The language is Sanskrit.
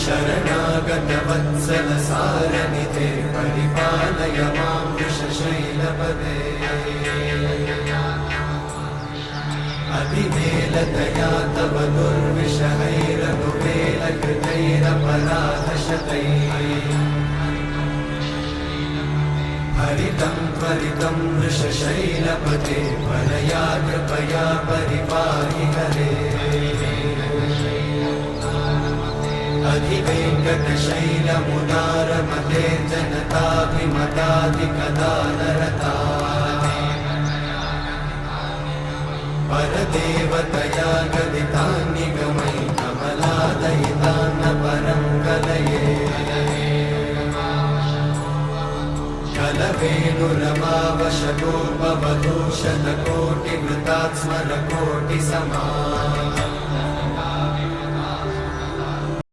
शरणागतवत्सल सारनिधे परिपालय मां वृषशैलपदे अधिवेलतया तव दुर्विषहैरनुवेलकृतैरपराधशतैः हरितं त्वरितं वृषशैलपते परया कृपया परिपाहि हरे अधिवेङ्कटशैलमुदारमते जनताभिमताधिकदानरता परदेवतया गदितान्निगमै कमलादयितान्न परं कलये कलवेणुरमावशतोपवधूशतकोटिवृतात् स्मरकोटिसमा